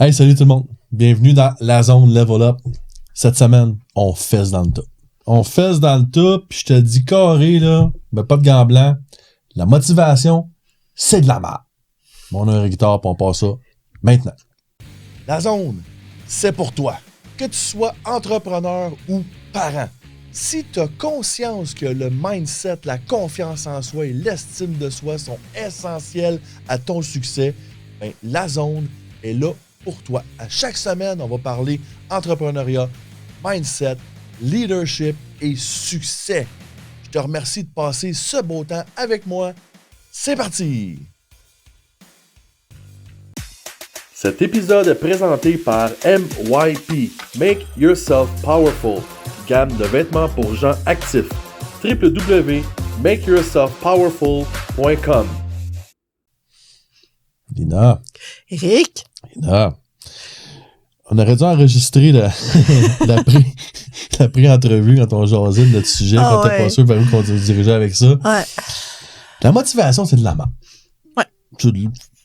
Hey, salut tout le monde. Bienvenue dans la zone Level Up. Cette semaine, on fesse dans le tas. On fesse dans le tas, puis je te dis carré, là, mais pas de gants blancs. La motivation, c'est de la merde. On a un guitare, puis on passe ça maintenant. La zone, c'est pour toi. Que tu sois entrepreneur ou parent. Si tu as conscience que le mindset, la confiance en soi et l'estime de soi sont essentiels à ton succès, ben, la zone est là pour toi. À chaque semaine, on va parler entrepreneuriat, mindset, leadership et succès. Je te remercie de passer ce beau temps avec moi. C'est parti! Cet épisode est présenté par MYP, Make Yourself Powerful, gamme de vêtements pour gens actifs. www.makeyourselfpowerful.com. Lina. Eric. Lina. On aurait dû enregistrer la pré-entrevue quand on jasait de notre sujet, quand t'es pas sûr vers où qu'on se dirigeait avec ça. Ouais. La motivation, c'est de la merde. Ouais.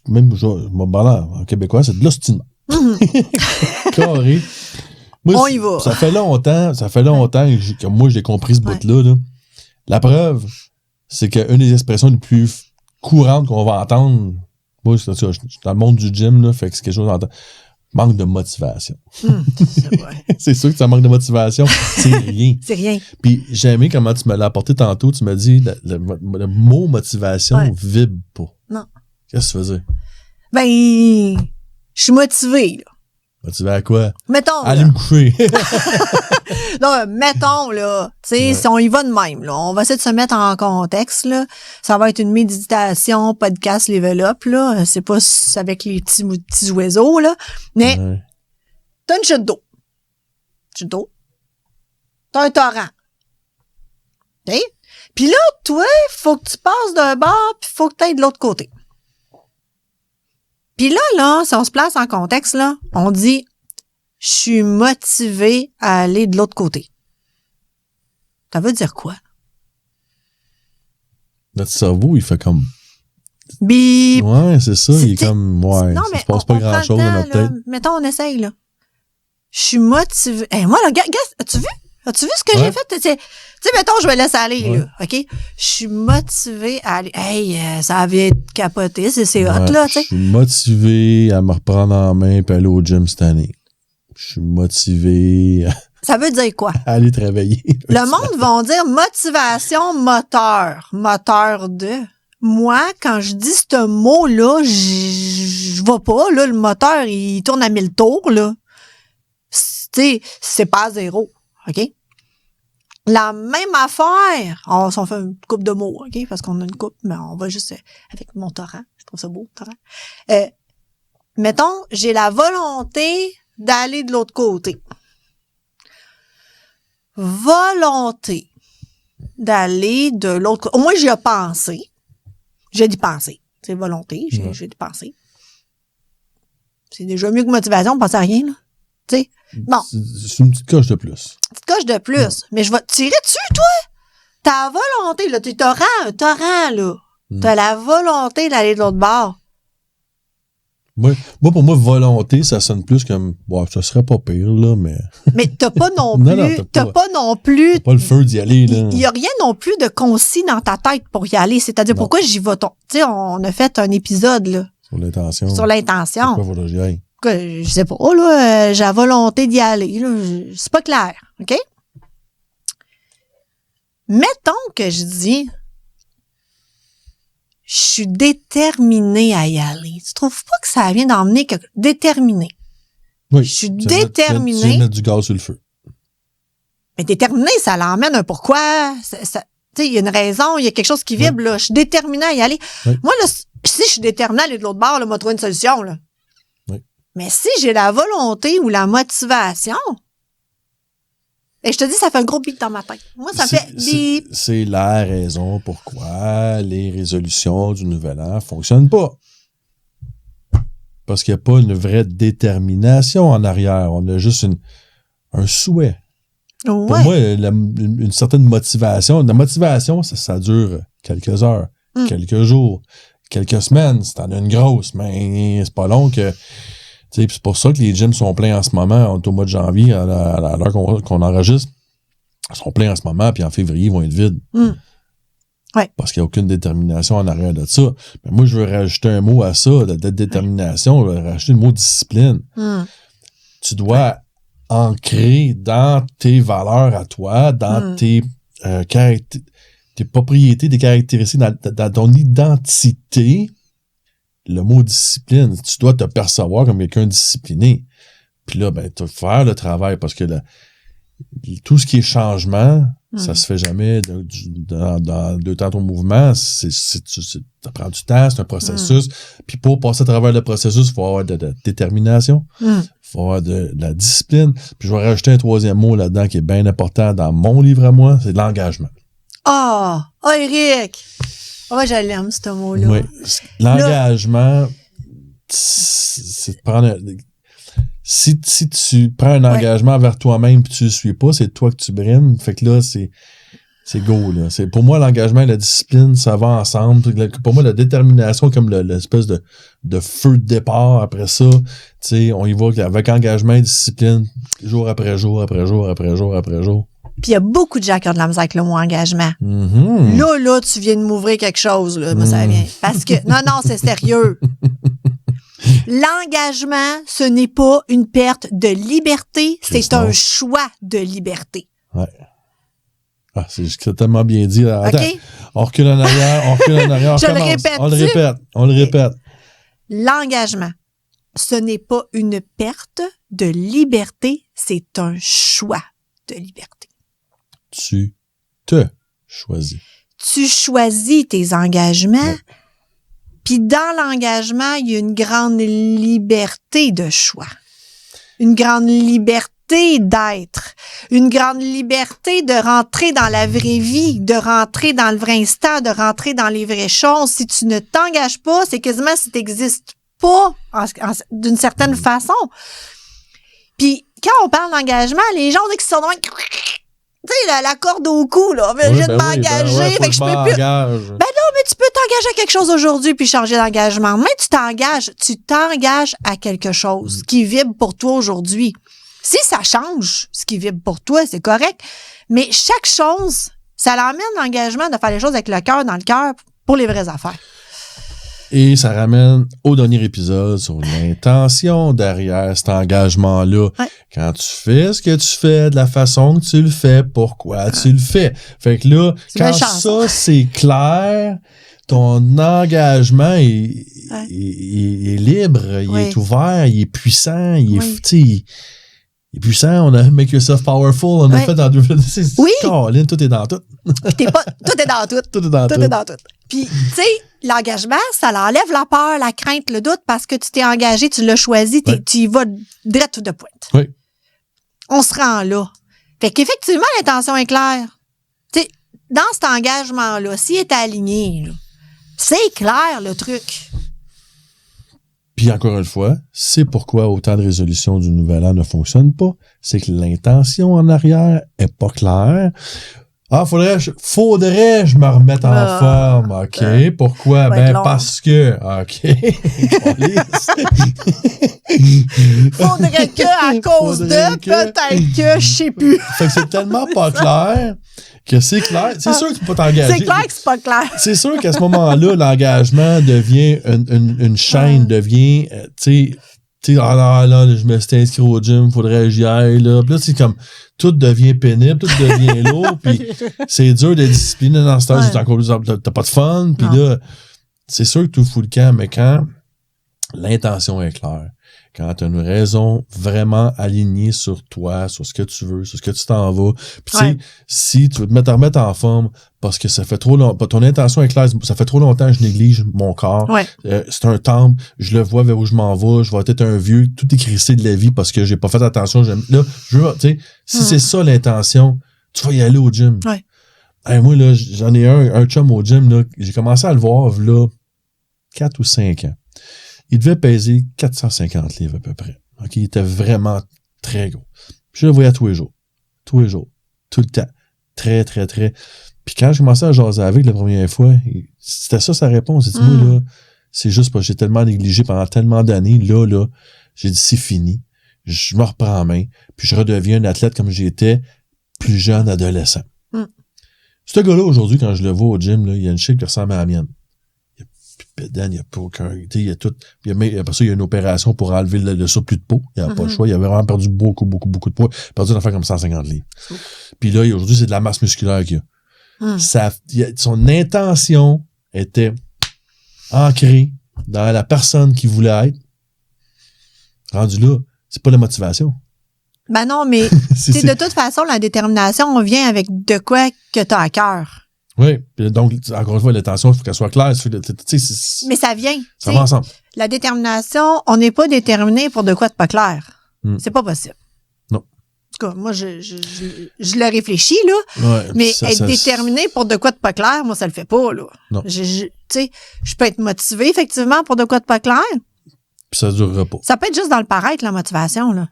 Même en québécois, c'est de l'ostinement. Carré. Moi, on y va. Ça fait longtemps que moi, j'ai compris ce bout-là. Là. La preuve, c'est qu'une des expressions les plus courantes qu'on va entendre, moi, je suis dans le monde du gym, là, fait que c'est quelque chose d'entendre. Manque de motivation. C'est vrai. C'est sûr que ça manque de motivation. C'est rien. C'est rien. Puis j'ai aimé comment tu me l'as apporté tantôt. Tu m'as dit le mot motivation vibre pas. Non. Qu'est-ce que tu faisais? Ben, je suis motivée, là. Motivé à quoi? Mettons, Aller là. me coucher. Non, mettons, là. Tu sais, si on y va de même, là. On va essayer de se mettre en contexte, là. Ça va être une méditation, podcast, level up, là. C'est pas avec les petits oiseaux, là. Mais, t'as une chute d'eau. Chute d'eau. T'as un torrent. OK? Puis là, toi, faut que tu passes d'un bord, puis faut que t'ailles de l'autre côté. Puis là, si on se place en contexte, là, on dit « Je suis motivé à aller de l'autre côté ». Ça veut dire quoi? Notre cerveau, il fait comme... Bip! Ouais, c'est ça. Il est comme... Ouais, non, ça se passe pas grand-chose dans notre tête. Mettons, on essaye, là. Je suis motivé... Hey, moi, là, gars, as-tu vu? As-tu vu ce que j'ai fait? Tu sais, mettons, je vais laisser aller, là. OK? Je suis motivé à aller... Hey, ça avait capoté, c'est hot, là, tu sais. Je suis motivé à me reprendre en main et aller au gym cette année. Je suis motivé à... Ça veut dire quoi? aller travailler. Le monde va dire motivation moteur. Moteur de... Moi, quand je dis ce mot-là, je vais pas, là. Le moteur, il tourne à 1000 tours, là. Tu sais, c'est pas à zéro. OK? La même affaire. On s'en fait une coupe de mots, OK? Parce qu'on a une coupe, mais on va juste avec mon torrent. Je trouve ça beau, torrent. Mettons, j'ai la volonté d'aller de l'autre côté. Volonté d'aller de l'autre côté. Au moins, j'y ai pensé. J'ai dit penser. C'est volonté, j'ai dit penser. C'est déjà mieux que motivation, on pense à rien, là. Tu sais? Bon. C'est une petite coche de plus. Petite coche de plus. Ouais. Mais je vais te tirer dessus, toi. Ta volonté, là. T'as un torrent, là. T'as la volonté d'aller de l'autre bord. Moi, pour moi, volonté, ça sonne plus comme, bon, ça serait pas pire, là, mais. Mais t'as pas non plus, t'as pas non plus. T'as pas le feu d'y aller, là. Il y a rien non plus de concis dans ta tête pour y aller. C'est-à-dire, pourquoi j'y vais, tu sais, on a fait un épisode, là. Sur l'intention. Sur l'intention. Pourquoi faudrait que j'y aille? Je sais pas, là, j'ai la volonté d'y aller, là. C'est pas clair, OK? Mettons que je dis, je suis déterminée à y aller. Tu trouves pas que ça vient d'emmener quelque... Déterminée. Oui. Je suis déterminée. Tu viens de mettre du gaz sur le feu. Mais déterminée, ça l'emmène un pourquoi. Tu sais, il y a une raison, il y a quelque chose qui vibre, là. Je suis déterminée à y aller. Oui. Moi, là, si je suis déterminée à aller de l'autre bord, là, m'a trouvé une solution, là. Oui. Mais si j'ai la volonté ou la motivation, et je te dis, ça fait un gros beat dans ma tête. Moi, ça fait bip. C'est la raison pourquoi les résolutions du Nouvel An fonctionnent pas. Parce qu'il n'y a pas une vraie détermination en arrière. On a juste un souhait. Ouais. Pour moi, une certaine motivation. La motivation, ça dure quelques heures, quelques jours, quelques semaines. Si t'en as une grosse, mais c'est pas long que Tu sais, c'est pour ça que les gyms sont pleins en ce moment. On est au mois de janvier, à l'heure qu'on enregistre. Ils sont pleins en ce moment, puis en février, ils vont être vides. Ouais. Parce qu'il n'y a aucune détermination en arrière de ça. Mais moi, je veux rajouter un mot à ça, de détermination. Je veux rajouter le mot discipline. Tu dois ancrer dans tes valeurs à toi, dans tes propriétés, tes caractéristiques, dans ton identité, le mot discipline. Tu dois te percevoir comme quelqu'un de discipliné. Puis là, ben, tu vas faire le travail parce que tout ce qui est changement, ça se fait jamais dans 2 temps ton mouvement. Ça prend du temps, c'est un processus. Puis pour passer à travers le processus, il faut avoir de la détermination, il faut avoir de la discipline. Puis je vais rajouter un 3e mot là-dedans qui est bien important dans mon livre à moi, c'est l'engagement. Eric! Je l'aime, ce mot-là. Oui. L'engagement, c'est de prendre... Si tu prends un engagement vers toi-même puis tu le suis pas, c'est toi que tu brimes. Fait que là, c'est go, là. Pour moi, l'engagement et la discipline, ça va ensemble. Pour moi, la détermination, comme l'espèce de feu de départ après ça, tu sais, on y va avec engagement et discipline, jour après jour, après jour, après jour, après jour. Puis il y a beaucoup de gens qui ont de la misère avec le mot engagement. Là, tu viens de m'ouvrir quelque chose, là. Moi, ça vient. Parce que, non, c'est sérieux. L'engagement, ce n'est pas une perte de liberté, c'est un choix de liberté. Ouais. C'est tellement bien dit. Là. Attends, OK? On recule en arrière, on le répète. L'engagement, ce n'est pas une perte de liberté, c'est un choix de liberté. Tu te choisis. Tu choisis tes engagements. Ouais. Puis dans l'engagement, il y a une grande liberté de choix. Une grande liberté d'être. Une grande liberté de rentrer dans la vraie vie, de rentrer dans le vrai instant, de rentrer dans les vraies choses. Si tu ne t'engages pas, c'est quasiment si tu n'existes pas d'une certaine façon. Puis quand on parle d'engagement, les gens disent qu'ils sont loin. Tu sais, la corde au cou, là. Je vais m'engager. Fait que je peux plus. Non, mais tu peux t'engager à quelque chose aujourd'hui puis changer d'engagement. Mais tu t'engages à quelque chose qui vibre pour toi aujourd'hui. Si ça change ce qui vibre pour toi, c'est correct. Mais chaque chose, ça l'emmène l'engagement de faire les choses avec le cœur dans le cœur pour les vraies affaires. Et ça ramène au dernier épisode sur l'intention derrière cet engagement-là. Ouais. Quand tu fais ce que tu fais, de la façon que tu le fais, pourquoi tu le fais. Fait que là, quand ça, c'est clair, ton engagement est libre, il est ouvert, il est puissant, il est puissant. On a Make Yourself Powerful, on a fait dans 2... Oui! Caroline, tout est dans tout. Tout est dans tout. Tout est dans tout. Puis, tu sais, l'engagement, ça l'enlève la peur, la crainte, le doute, parce que tu t'es engagé, tu l'as choisi, tu y vas direct de pointe. Oui. On se rend là. Fait qu'effectivement, l'intention est claire. Tu sais, dans cet engagement-là, s'il est aligné, là, c'est clair, le truc. Puis encore une fois, c'est pourquoi autant de résolutions du Nouvel An ne fonctionnent pas. C'est que l'intention en arrière est pas claire. Faudrait je me remette en forme. OK. Pourquoi? Parce que. OK. Faudrait que, à cause de, peut-être que, je sais plus. Fait que c'est tellement pas clair que c'est clair. C'est sûr que tu peux pas t'engager. C'est clair que c'est pas clair. C'est sûr qu'à ce moment-là, l'engagement devient une chaîne, devient, tu sais, là, je me suis inscrit au gym, faudrait que j'y aille, là. Puis là, c'est comme, tout devient pénible, tout devient lourd, puis c'est dur de discipliner dans ce temps, t'as pas de fun, puis là, c'est sûr que tout fout le camp, mais quand l'intention est claire, quand tu as une raison vraiment alignée sur toi, sur ce que tu veux, sur ce que tu t'en vas, puis tu sais, si tu veux te remettre en forme, parce que ça fait trop longtemps, ton intention est claire, ça fait trop longtemps que je néglige mon corps, c'est un temple, je le vois vers où je m'en vais, je vais être un vieux, tout est crissé de la vie parce que j'ai pas fait attention, là, je veux, tu sais, si c'est ça l'intention, tu vas y aller au gym. Hey, moi, là, j'en ai un chum au gym, là, j'ai commencé à le voir, là, 4 ou 5 ans. Il devait peser 450 livres à peu près. OK, il était vraiment très gros. Puis je le voyais tous les jours, tout le temps. Très, très, très. Puis quand je commençais à jaser avec la première fois, c'était ça sa réponse. Il dit, moi, là, c'est juste parce que j'ai tellement négligé pendant tellement d'années. Là, J'ai dit, c'est fini. Je me reprends en main, puis je redeviens un athlète comme j'étais plus jeune, adolescent. Ce gars-là, aujourd'hui, quand je le vois au gym, là, il y a une shape qui ressemble à la mienne. Il n'y a plus de pédane, il n'y a pas aucun... Il y a tout... Après ça, il y a une opération pour enlever le surplus de peau. Il n'y a pas le choix. Il avait vraiment perdu beaucoup de poids. Il a perdu une affaire comme 150 livres. Puis là, aujourd'hui, c'est de la masse musculaire qu'il a. Son intention était ancrée dans la personne qu'il voulait être. Rendu là, c'est pas la motivation. Ben non, mais de toute façon, la détermination, on vient avec de quoi que t'as à cœur. Oui, donc, encore une fois, l'intention, il faut qu'elle soit claire. Mais ça vient. Ça va ensemble. La détermination, on n'est pas déterminé pour de quoi de pas clair. C'est pas possible. Non. En tout cas, moi, je le réfléchis, là. Ouais, mais être déterminé pour de quoi de pas clair, moi, ça le fait pas, là. Non. Tu sais, je peux être motivé, effectivement, pour de quoi de pas clair. Puis ça durera pas. Ça peut être juste dans le paraître, la motivation, là.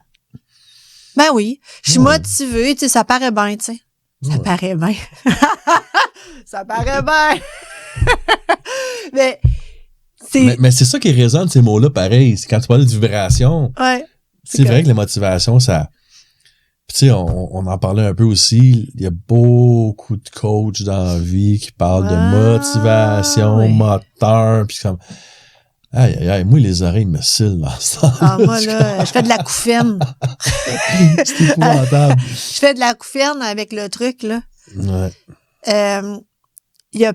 Ben oui. Je suis motivée, tu sais, ça paraît bien, tu sais. Ça paraît bien. Ça paraît bien. Mais c'est ça qui résonne, ces mots-là, pareil. C'est quand tu parles de vibration. Ouais. C'est vrai que la motivation, ça... Tu sais, on en parlait un peu aussi. Il y a beaucoup de coachs dans la vie qui parlent de motivation, moteur, puis comme... Aïe, moi, les oreilles me scellent dans ce temps-là. Moi, là, je fais de la couffaine. C'est épouvantable. Je fais de la couffaine avec le truc, là. Ouais. Il y a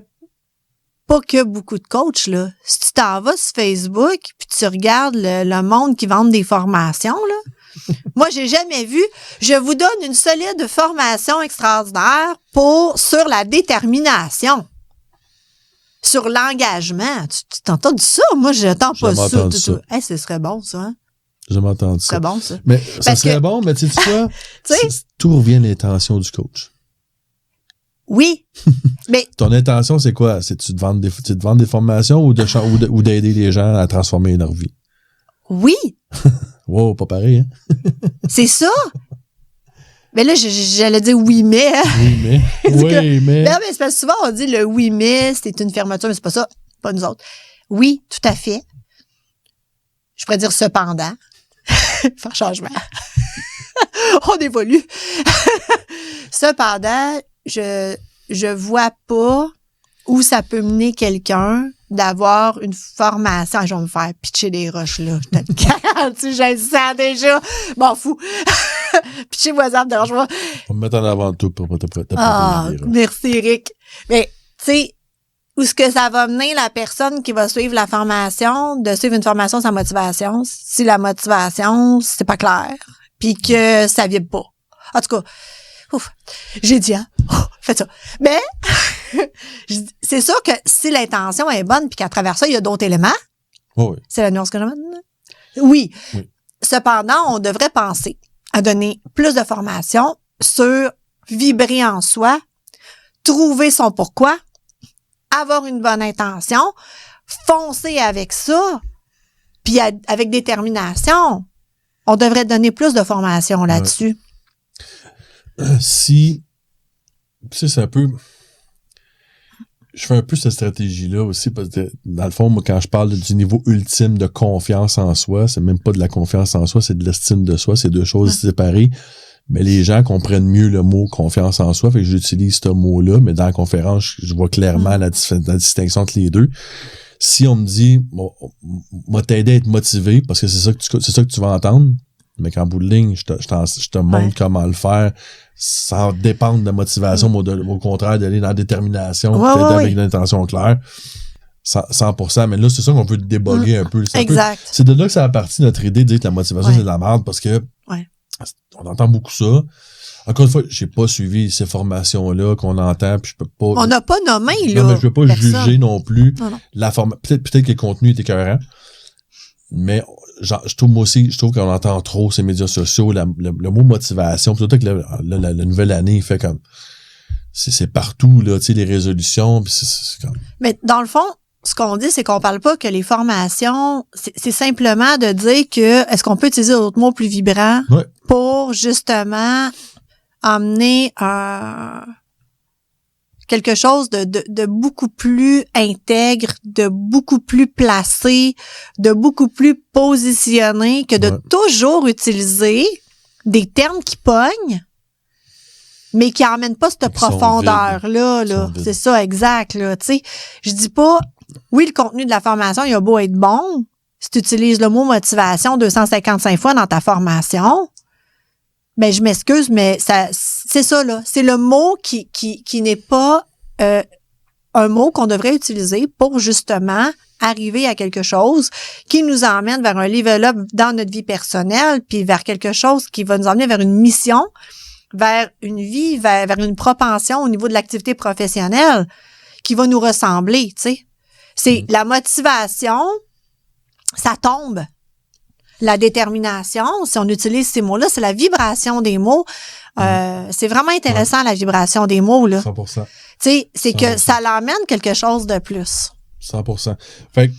pas que beaucoup de coachs, là. Si tu t'en vas sur Facebook puis tu regardes le monde qui vend des formations, là, moi, j'ai jamais vu. Je vous donne une solide formation extraordinaire sur la détermination. Sur l'engagement. Tu t'entends ça? Moi, je n'entends pas ça. Ce serait bon, ça. Hein? Je m'entends ça. Ce serait bon, ça. Mais ça serait bon, mais tu sais quoi? Tout revient à l'intention du coach. Oui. Mais ton intention, c'est quoi? C'est de vendre des formations ou d'aider les gens à transformer leur vie? Oui. Wow, pas pareil, hein? C'est ça. Mais là, j'allais dire oui, mais. Oui, mais. Oui, mais. Non, mais c'est parce que souvent, on dit le oui, mais, c'est une fermeture, mais c'est pas ça. Pas nous autres. Oui, tout à fait. Je pourrais dire cependant. Faire changement. On évolue. Cependant, je vois pas où ça peut mener quelqu'un d'avoir une formation. Je vais me faire pitcher des roches, là. Je te garantis, je le sens déjà. M'en fous. Pitcher voisin, dérange-moi. On va me mettre en avant de tout pour te prêter. Merci, Eric. Mais, tu sais, où est-ce que ça va mener la personne qui va suivre la formation, de suivre une formation sans motivation, si la motivation, c'est pas clair, puis que ça vibre pas. En tout cas, j'ai dit, hein? Faites ça. Mais, c'est sûr que si l'intention est bonne, puis qu'à travers ça, il y a d'autres éléments, c'est la nuance que je donne. Oui. Cependant, on devrait penser à donner plus de formation sur vibrer en soi, trouver son pourquoi, avoir une bonne intention, foncer avec ça, puis avec détermination. On devrait donner plus de formation là-dessus. Si, tu sais, c'est un peu... Je fais un peu cette stratégie-là aussi, parce que, dans le fond, moi, quand je parle du niveau ultime de confiance en soi, c'est même pas de la confiance en soi, c'est de l'estime de soi, c'est deux choses séparées. Mais les gens comprennent mieux le mot confiance en soi, fait que j'utilise ce mot-là, mais dans la conférence, je vois clairement la distinction entre les deux. Si on me dit, moi t'aider à être motivé, parce que c'est ça que tu vas entendre, mais qu'en bout de ligne, je te montre comment le faire, sans dépendre de la motivation, mais au contraire, d'aller dans la détermination, peut-être avec une intention claire. 100%, mais là, c'est ça qu'on veut déboguer un peu. Exact. C'est de là que ça a parti notre idée de dire que la motivation, c'est de la merde, parce que on entend beaucoup ça. Encore une fois, j'ai pas suivi ces formations-là qu'on entend, puis je peux pas... On n'a pas nommé, là. Non, mais je veux pas juger non plus la forme. Peut-être que le contenu est écœurant, mais je trouve qu'on entend trop ces médias sociaux, le mot motivation, surtout que la nouvelle année, il fait comme... C'est partout, là, tu sais, les résolutions, puis c'est comme... Mais dans le fond, ce qu'on dit, c'est qu'on parle pas que les formations, c'est simplement de dire que est-ce qu'on peut utiliser d'autres mots plus vibrants pour justement emmener quelque chose de beaucoup plus intègre, de beaucoup plus placé, de beaucoup plus positionné que de toujours utiliser des termes qui pognent, mais qui n'emmènent pas cette profondeur-là. Là. C'est ça, exact. Là, tu sais, je dis pas, oui, le contenu de la formation, il a beau être bon, si tu utilises le mot motivation 255 fois dans ta formation, ben je m'excuse, mais ça, c'est ça, là. C'est le mot qui n'est pas un mot qu'on devrait utiliser pour justement arriver à quelque chose qui nous emmène vers un level up dans notre vie personnelle, puis vers quelque chose qui va nous emmener vers une mission, vers une vie, vers une propension au niveau de l'activité professionnelle qui va nous ressembler, tu sais. C'est la motivation, ça tombe. La détermination, si on utilise ces mots-là, c'est la vibration des mots. C'est vraiment intéressant, la vibration des mots, là. 100%. Tu sais, c'est que ça l'emmène quelque chose de plus. 100%. Fait que,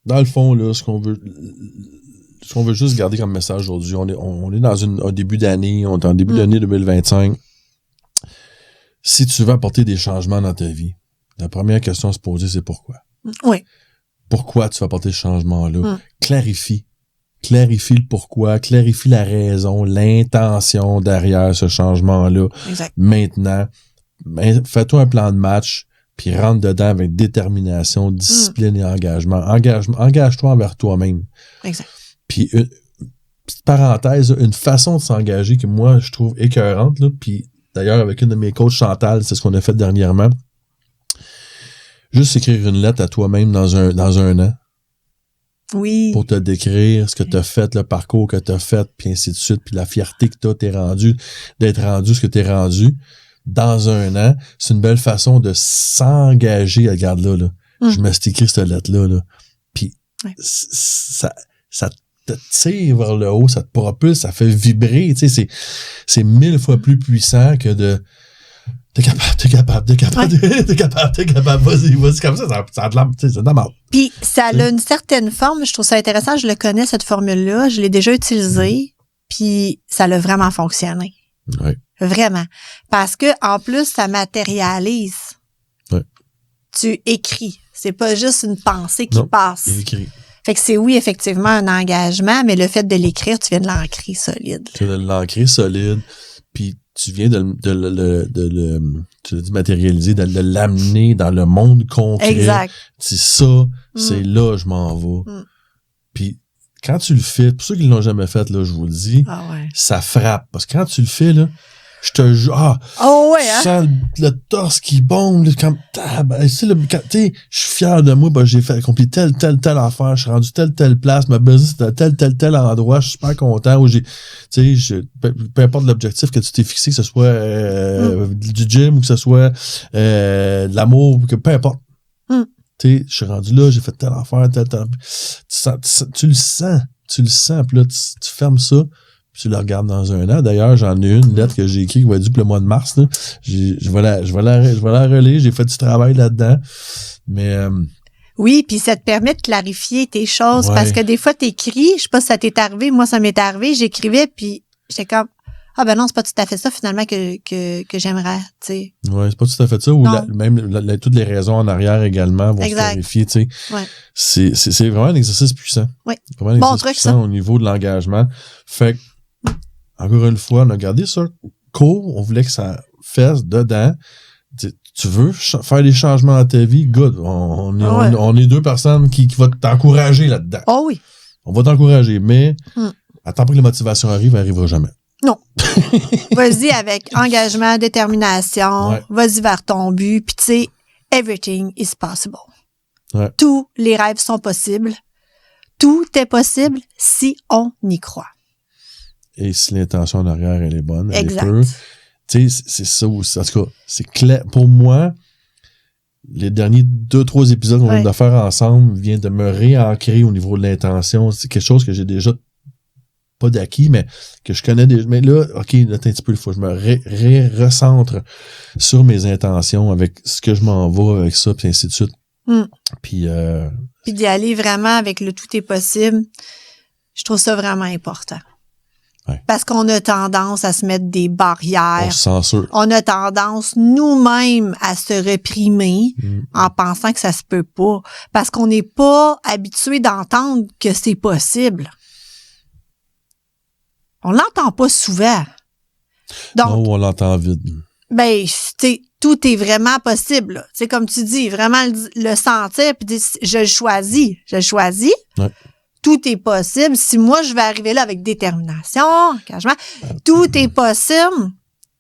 dans le fond, là, ce qu'on veut juste garder comme message aujourd'hui, on est dans un début d'année, on est en début d'année 2025. Si tu veux apporter des changements dans ta vie, la première question à se poser, c'est pourquoi. Oui. Pourquoi tu vas apporter ce changement-là? Clarifie le pourquoi, clarifie la raison, l'intention derrière ce changement-là. Exact. Maintenant, fais-toi un plan de match, puis rentre dedans avec détermination, discipline et engagement. Engage-toi envers toi-même. Exact. Puis, petite parenthèse, une façon de s'engager que moi, je trouve écœurante, là, puis d'ailleurs, avec une de mes coachs, Chantal, c'est ce qu'on a fait dernièrement. Juste écrire une lettre à toi-même dans un an. Oui. Pour te décrire ce que tu as fait, le parcours que tu as fait, puis ainsi de suite, puis la fierté que t'es rendu, d'être rendu ce que t'es rendu dans un an. C'est une belle façon de s'engager. Regarde là. Je me suis écrit cette lettre-là. Là. Puis ça te tire vers le haut, ça te propulse, ça fait vibrer. Tu sais, c'est 1000 fois plus puissant que de T'es capable, vas-y, comme ça a de la, c'est de la merde. Puis, ça a une certaine forme, je trouve ça intéressant, je le connais, cette formule-là, je l'ai déjà utilisée, puis ça a vraiment fonctionné. Oui. Vraiment. Parce que, en plus, ça matérialise. Oui. Tu écris. C'est pas juste une pensée qui passe. Il écrit. Fait que c'est, oui, effectivement, un engagement, mais le fait de l'écrire, tu viens de l'ancrer solide. Tu viens de l'ancrer solide, puis tu viens tu l'as dit matérialiser, de l'amener dans le monde concret. Exact. C'est ça, c'est là je m'en vais. Puis quand tu le fais, pour ceux qui l'ont jamais fait, là, je vous le dis, ça frappe. Parce que quand tu le fais, là, je te jure, je sens le torse qui bombe, là, comme, tu sais, je suis fier de moi, j'ai accompli telle affaire, je suis rendu telle place, ma business est tel endroit, je suis super content, où peu importe l'objectif que tu t'es fixé, que ce soit du gym ou que ce soit de l'amour, que peu importe. Tu sais, je suis rendu là, j'ai fait telle affaire, tu le sens, puis là, tu fermes ça, puis tu le regardes dans un an. D'ailleurs, j'en ai une lettre que j'ai écrite qui va être due pour le mois de mars, là. Je vais la relire, j'ai fait du travail là-dedans, mais... Oui, puis ça te permet de clarifier tes choses, parce que des fois, t'écris, je sais pas si ça t'est arrivé, moi, ça m'est arrivé, j'écrivais, puis j'étais comme... Ah ben non, c'est pas tout à fait ça finalement que j'aimerais, tu sais. Ouais, c'est pas tout à fait ça. Ou même toutes les raisons en arrière également vont se clarifier, tu sais. Ouais. C'est vraiment un exercice puissant. Oui. Vraiment un exercice puissant au niveau de l'engagement. Fait que, encore une fois, on a gardé ça court. On voulait que ça fasse dedans. Tu veux faire des changements dans ta vie? Good. On est deux personnes qui vont t'encourager là-dedans. Oh oui. On va t'encourager, mais attends pas que la motivation arrive, elle arrivera jamais. Non. Vas-y avec engagement, détermination, vas-y vers ton but, puis tu sais, everything is possible. Ouais. Tous les rêves sont possibles. Tout est possible si on y croit. Et si l'intention en arrière, elle est bonne, elle exact. est peu. Tu sais, c'est ça aussi. En tout cas, c'est clair. Pour moi, les derniers 2-3 épisodes qu'on vient de faire ensemble viennent de me réancrer au niveau de l'intention. C'est quelque chose que j'ai déjà pas d'acquis, mais que je connais déjà. Mais là, OK, là, un petit peu, il faut que je me recentre sur mes intentions avec ce que je m'en vais avec ça, puis ainsi de suite. Puis d'y aller vraiment avec le tout est possible, je trouve ça vraiment important. Ouais. Parce qu'on a tendance à se mettre des barrières. On se censure. On a tendance nous-mêmes à se réprimer en pensant que ça se peut pas. Parce qu'on n'est pas habitué d'entendre que c'est possible. On l'entend pas souvent. Donc, Non, on l'entend vite. ben, tout est vraiment possible. C'est comme tu dis, vraiment le sentir puis dire, je le choisis. Ouais. Tout est possible. Si moi, je vais arriver là avec détermination, engagement, tout est possible,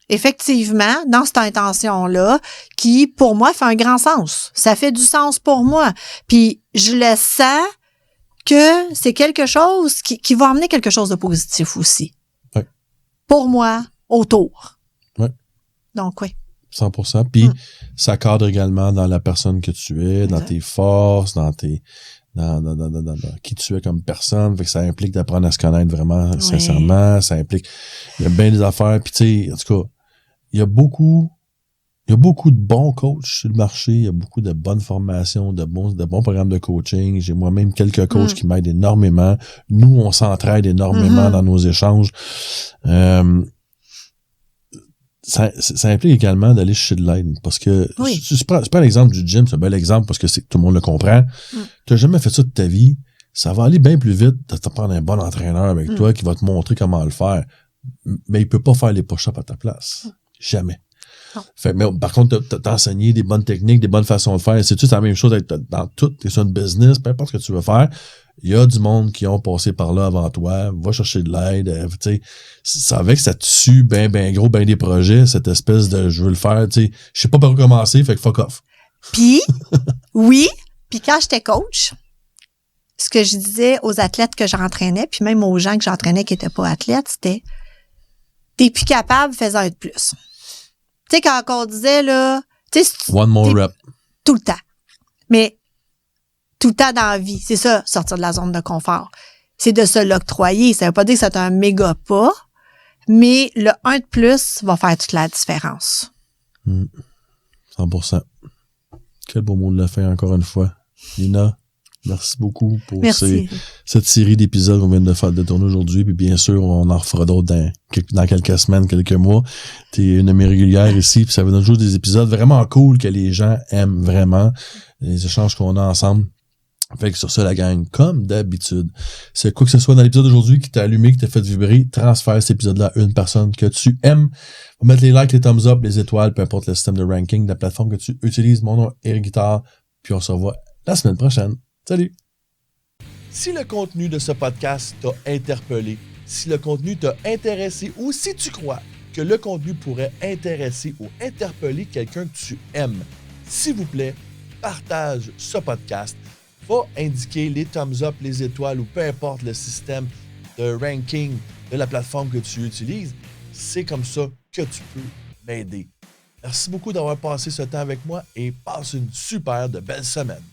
effectivement, dans cette intention-là, qui, pour moi, fait un grand sens. Ça fait du sens pour moi. Puis, je le sens que c'est quelque chose qui va amener quelque chose de positif aussi. Ouais. Pour moi, autour. Ouais. Donc, oui. 100%. Puis, ça cadre également dans la personne que tu es, dans tes forces, dans qui tu es comme personne. Fait que ça implique d'apprendre à se connaître vraiment sincèrement. Ça implique, il y a bien des affaires. Puis, tu sais, en tout cas, il y a beaucoup de bons coachs sur le marché. Il y a beaucoup de bonnes formations, de bons programmes de coaching. J'ai moi-même quelques coachs qui m'aident énormément. Nous, on s'entraide énormément dans nos échanges. Ça implique également d'aller chercher de l'aide. Parce que, c'est pas l'exemple du gym, c'est un bel exemple parce que tout le monde le comprend. Tu n'as jamais fait ça de ta vie. Ça va aller bien plus vite de te prendre un bon entraîneur avec toi qui va te montrer comment le faire. Mais il peut pas faire les push-ups à ta place. Jamais. Fait, mais par contre, t'as enseigné des bonnes techniques, des bonnes façons de faire. C'est-tu la même chose dans tout? T'es sur une business, peu importe ce que tu veux faire. Il y a du monde qui ont passé par là avant toi. Va chercher de l'aide. Tu sais, c'est avec que ça tue ben gros, ben des projets, cette espèce de je veux le faire. Tu sais, je sais pas par où commencer, fait que fuck off. Puis, puis quand j'étais coach, ce que je disais aux athlètes que j'entraînais, puis même aux gens que j'entraînais qui étaient pas athlètes, c'était t'es plus capable, fais-en un de plus. Tu sais, quand on disait, là, tu sais, One more rep. Tout le temps. Mais, tout le temps dans la vie. C'est ça, sortir de la zone de confort. C'est de se l'octroyer. Ça veut pas dire que c'est un méga pas, mais le 1 de plus va faire toute la différence. 100%. Quel beau mot de la fin, encore une fois. Lina, merci beaucoup pour cette série d'épisodes qu'on vient de tourner aujourd'hui. Puis bien sûr, on en refera d'autres dans quelques semaines, quelques mois. T'es une de mes régulières ici. Puis ça va nous jouer des épisodes vraiment cool que les gens aiment vraiment. Les échanges qu'on a ensemble. Fait que sur ça, la gang, comme d'habitude, c'est quoi que ce soit dans l'épisode d'aujourd'hui qui t'a allumé, qui t'a fait vibrer, transfère cet épisode-là à une personne que tu aimes. Faut mettre les likes, les thumbs up, les étoiles, peu importe le système de ranking de la plateforme que tu utilises. Mon nom est Éric Guittard. Puis on se revoit la semaine prochaine. Salut! Si le contenu de ce podcast t'a interpellé, si le contenu t'a intéressé ou si tu crois que le contenu pourrait intéresser ou interpeller quelqu'un que tu aimes, s'il vous plaît, partage ce podcast. Va indiquer les thumbs up, les étoiles ou peu importe le système de ranking de la plateforme que tu utilises. C'est comme ça que tu peux m'aider. Merci beaucoup d'avoir passé ce temps avec moi et passe une super de belle semaine.